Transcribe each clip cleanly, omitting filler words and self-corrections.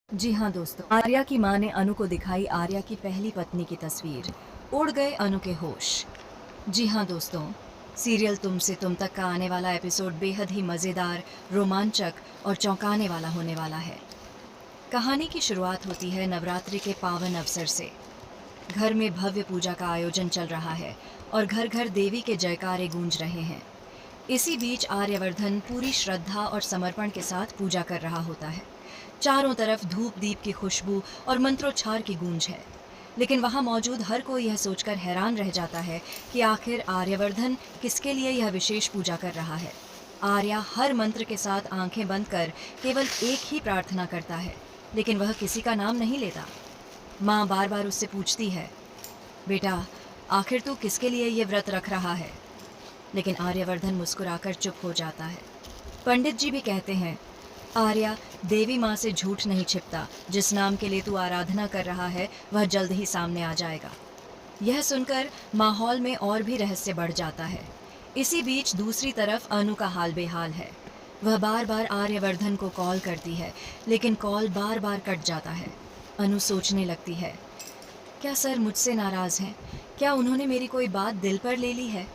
जी हाँ दोस्तों, आर्या की माँ ने अनु को दिखाई आर्या की पहली पत्नी की तस्वीर। उड़ गए अनु के होश। जी हाँ दोस्तों, सीरियल तुम से तुम तक का आने वाला एपिसोड बेहद ही मज़ेदार, रोमांचक और चौंकाने वाला होने वाला है। कहानी की शुरुआत होती है नवरात्रि के पावन अवसर से। घर में भव्य पूजा का आयोजन चल रहा है और घर घर देवी के जयकारे गूंज रहे हैं। इसी बीच आर्यवर्धन पूरी श्रद्धा और समर्पण के साथ पूजा कर रहा होता है। चारों तरफ धूप दीप की खुशबू और मंत्रोच्चार की गूंज है। लेकिन वहां मौजूद हर कोई यह सोचकर हैरान रह जाता है कि आखिर आर्यवर्धन किसके लिए यह विशेष पूजा कर रहा है। आर्या हर मंत्र के साथ आंखें बंद कर केवल एक ही प्रार्थना करता है, लेकिन वह किसी का नाम नहीं लेता। माँ बार बार उससे पूछती है, बेटा आखिर तू किसके लिए ये व्रत रख रहा है? लेकिन आर्यवर्धन मुस्कुराकर चुप हो जाता है। पंडित जी भी कहते हैं, आर्या, देवी माँ से झूठ नहीं छिपता। जिस नाम के लिए तू आराधना कर रहा है वह जल्द ही सामने आ जाएगा। यह सुनकर माहौल में और भी रहस्य बढ़ जाता है। इसी बीच दूसरी तरफ अनु का हाल बेहाल है। वह बार बार आर्यवर्धन को कॉल करती है, लेकिन कॉल बार बार कट जाता है। अनु सोचने लगती है, क्या सर मुझसे नाराज़ हैं? क्या उन्होंने मेरी कोई बात दिल पर ले ली है?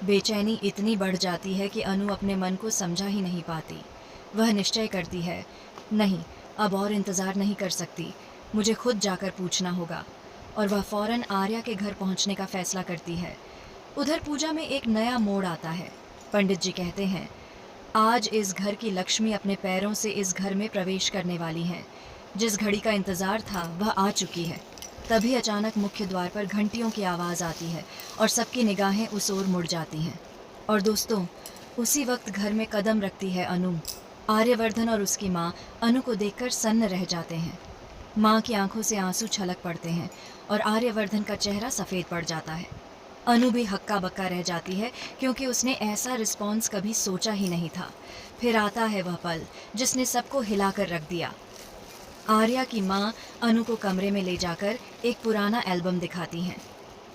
बेचैनी इतनी बढ़ जाती है कि अनु अपने मन को समझा ही नहीं पाती। वह निश्चय करती है, नहीं, अब और इंतज़ार नहीं कर सकती, मुझे खुद जाकर पूछना होगा। और वह फौरन आर्या के घर पहुंचने का फैसला करती है। उधर पूजा में एक नया मोड़ आता है। पंडित जी कहते हैं, आज इस घर की लक्ष्मी अपने पैरों से इस घर में प्रवेश करने वाली हैं। जिस घड़ी का इंतज़ार था वह आ चुकी है। तभी अचानक मुख्य द्वार पर घंटियों की आवाज़ आती है और सबकी निगाहें उस ओर मुड़ जाती हैं। और दोस्तों, उसी वक्त घर में कदम रखती है अनु। आर्यवर्धन और उसकी माँ अनु को देखकर सन्न रह जाते हैं। माँ की आंखों से आंसू छलक पड़ते हैं और आर्यवर्धन का चेहरा सफ़ेद पड़ जाता है। अनु भी हक्का बक्का रह जाती है, क्योंकि उसने ऐसा रिस्पॉन्स कभी सोचा ही नहीं था। फिर आता है वह पल जिसने सबको हिलाकर रख दिया। आर्या की माँ अनु को कमरे में ले जाकर एक पुराना एल्बम दिखाती हैं।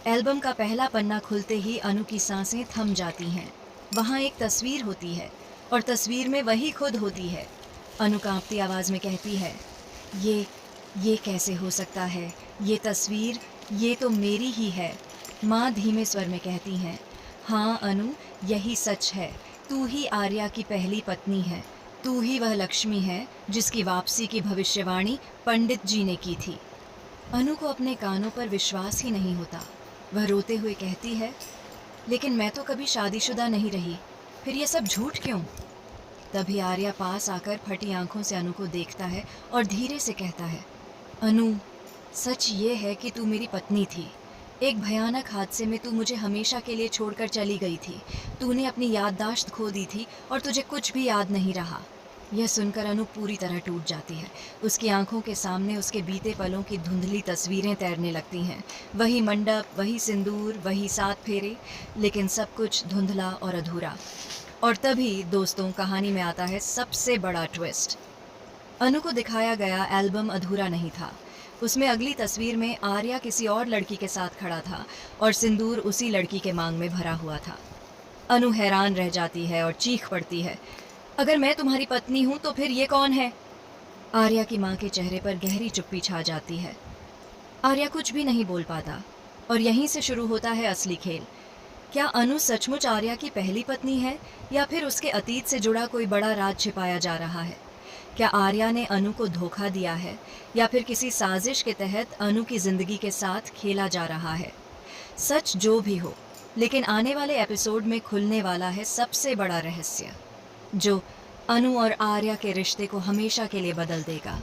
एल्बम का पहला पन्ना खुलते ही अनु की सांसें थम जाती हैं। वहाँ एक तस्वीर होती है और तस्वीर में वही खुद होती है। अनु कांपती आवाज़ में कहती है, ये कैसे हो सकता है? ये तस्वीर, ये तो मेरी ही है। माँ धीमे स्वर में कहती हैं, हाँ अनु, यही सच है। तू ही आर्या की पहली पत्नी है। तू ही वह लक्ष्मी है जिसकी वापसी की भविष्यवाणी पंडित जी ने की थी। अनु को अपने कानों पर विश्वास ही नहीं होता। वह रोते हुए कहती है, लेकिन मैं तो कभी शादीशुदा नहीं रही, फिर ये सब झूठ क्यों? तभी आर्या पास आकर फटी आंखों से अनु को देखता है और धीरे से कहता है, अनु, सच ये है कि तू मेरी पत्नी थी। एक भयानक हादसे में तू मुझे हमेशा के लिए छोड़कर चली गई थी। तूने अपनी याददाश्त खो दी थी और तुझे कुछ भी याद नहीं रहा। यह सुनकर अनु पूरी तरह टूट जाती है। उसकी आंखों के सामने उसके बीते पलों की धुंधली तस्वीरें तैरने लगती हैं। वही मंडप, वही सिंदूर, वही 7 फेरे, लेकिन सब कुछ धुंधला और अधूरा। और तभी दोस्तों, कहानी में आता है सबसे बड़ा ट्विस्ट। अनु को दिखाया गया एल्बम अधूरा नहीं था। उसमें अगली तस्वीर में आर्या किसी और लड़की के साथ खड़ा था और सिंदूर उसी लड़की के मांग में भरा हुआ था। अनु हैरान रह जाती है और चीख पड़ती है, अगर मैं तुम्हारी पत्नी हूं तो फिर ये कौन है? आर्या की माँ के चेहरे पर गहरी चुप्पी छा जाती है। आर्या कुछ भी नहीं बोल पाता और यहीं से शुरू होता है असली खेल। क्या अनु सचमुच आर्या की पहली पत्नी है, या फिर उसके अतीत से जुड़ा कोई बड़ा राज छिपाया जा रहा है? क्या आर्या ने अनु को धोखा दिया है, या फिर किसी साजिश के तहत अनु की ज़िंदगी के साथ खेला जा रहा है? सच जो भी हो, लेकिन आने वाले एपिसोड में खुलने वाला है सबसे बड़ा रहस्य, जो अनु और आर्या के रिश्ते को हमेशा के लिए बदल देगा।